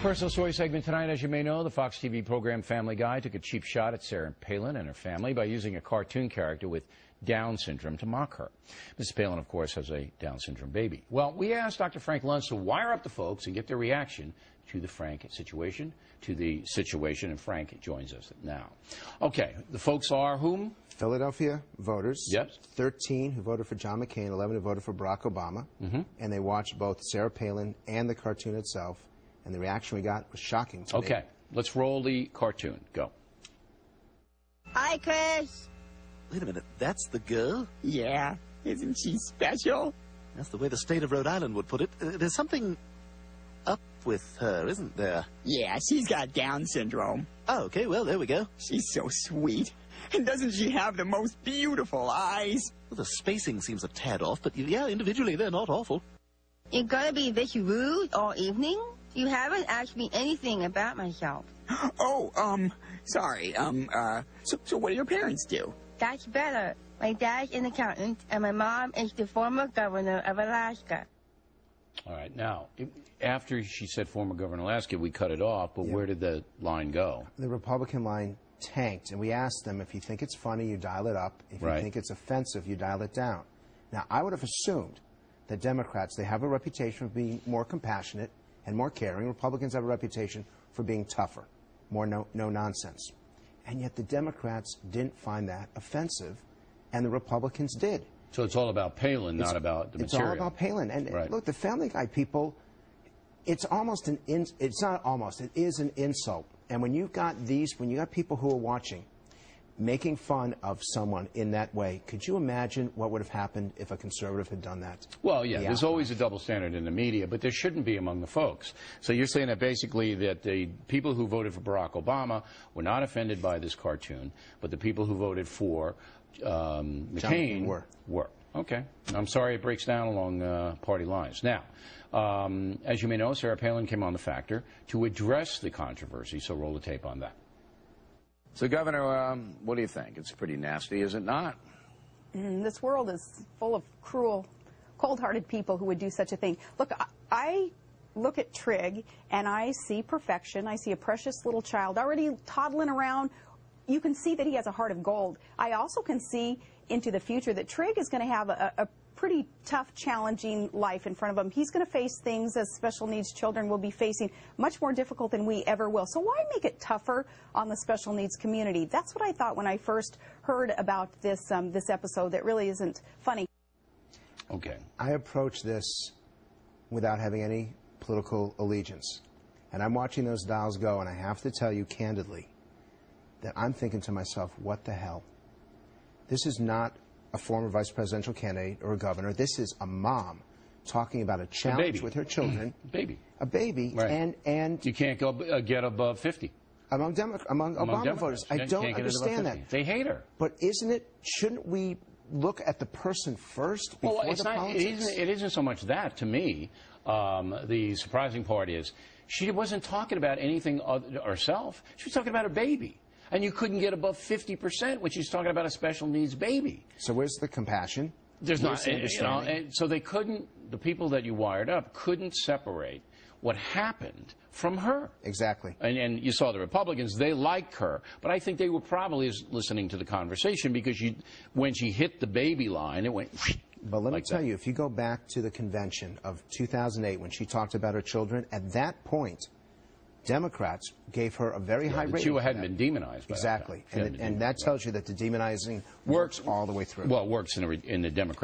Personal story segment tonight. As you may know, the Fox TV program Family Guy took a cheap shot at Sarah Palin and her family by using a cartoon character with Down syndrome to mock her. Mrs. Palin, of course, has a Down syndrome baby. Well, we asked Dr. Frank Luntz to wire up the folks and get their reaction to the Frank situation, and Frank joins us now. Okay, the folks are whom? Philadelphia voters. Yep. 13 who voted for John McCain, 11 who voted for Barack Obama. And they watched both Sarah Palin and the cartoon itself. And the reaction we got was shocking to me. Okay, let's roll the cartoon. Go. Hi, Chris. Wait a minute, that's the girl? Yeah, isn't she special? That's the way the state of Rhode Island would put it. There's something up with her, isn't there? Yeah, she's got Down syndrome. Oh, okay, well, there we go. She's so sweet. And doesn't she have the most beautiful eyes? Well, the spacing seems a tad off, but yeah, individually they're not awful. You're gonna be this rude all evening? You haven't asked me anything about myself. Oh, sorry. So what do your parents do? That's better. My dad's an accountant, and my mom is the former governor of Alaska. All right. Now, after she said former governor of Alaska, we cut it off, but where did the line go? The Republican line tanked, and we asked them, if you think it's funny, you dial it up. If you think it's offensive, you dial it down. Now, I would have assumed that Democrats, they have a reputation of being more compassionate and more caring. Republicans have a reputation for being tougher, more no-nonsense. And yet the Democrats didn't find that offensive, and the Republicans did. So it's all about Palin, not about the material. It's all about Palin. And look, the Family Guy people, it's almost an it's not almost, it is an insult. And when you've got when you got people who are watching, making fun of someone in that way, could you imagine what would have happened if a conservative had done that? Well, yeah, there's always a double standard in the media, but there shouldn't be among the folks. So you're saying that basically that the people who voted for Barack Obama were not offended by this cartoon, but the people who voted for McCain were. Okay. I'm sorry it breaks down along party lines. Now, as you may know, Sarah Palin came on The Factor to address the controversy, so roll the tape on that. So, Governor, what do you think? It's pretty nasty, is it not? This world is full of cruel, cold-hearted people who would do such a thing. Look, I look at Trig, and I see perfection. I see a precious little child already toddling around. You can see that he has a heart of gold. I also can see into the future that Trig is going to have a pretty tough, challenging life in front of him. He's going to face things as special needs children will be facing much more difficult than we ever will. So why make it tougher on the special needs community? That's what I thought when I first heard about this this episode that really isn't funny. Okay. I approach this without having any political allegiance. And I'm watching those dials go, and I have to tell you candidly that I'm thinking to myself, what the hell? This is not a former vice presidential candidate or a governor. This is a mom talking about a challenge with her children. A baby. Right. And you can't go get above 50. Among Obama voters. I don't understand that. They hate her. But shouldn't we look at the person first before the politics? It isn't so much that, to me. The surprising part is she wasn't talking about anything herself. She was talking about her baby. And you couldn't get above 50% when she's talking about a special needs baby. So where's the compassion? There's not. And so they couldn't, the people that you wired up couldn't separate what happened from her. Exactly. And you saw the Republicans, they like her. But I think they were probably listening to the conversation because when she hit the baby line, it went But let me tell you, if you go back to the convention of 2008 when she talked about her children, at that point, Democrats gave her a very high rating. She hadn't been demonized by Exactly. And that tells you that the demonizing works all the way through. Well, it works in the Democratic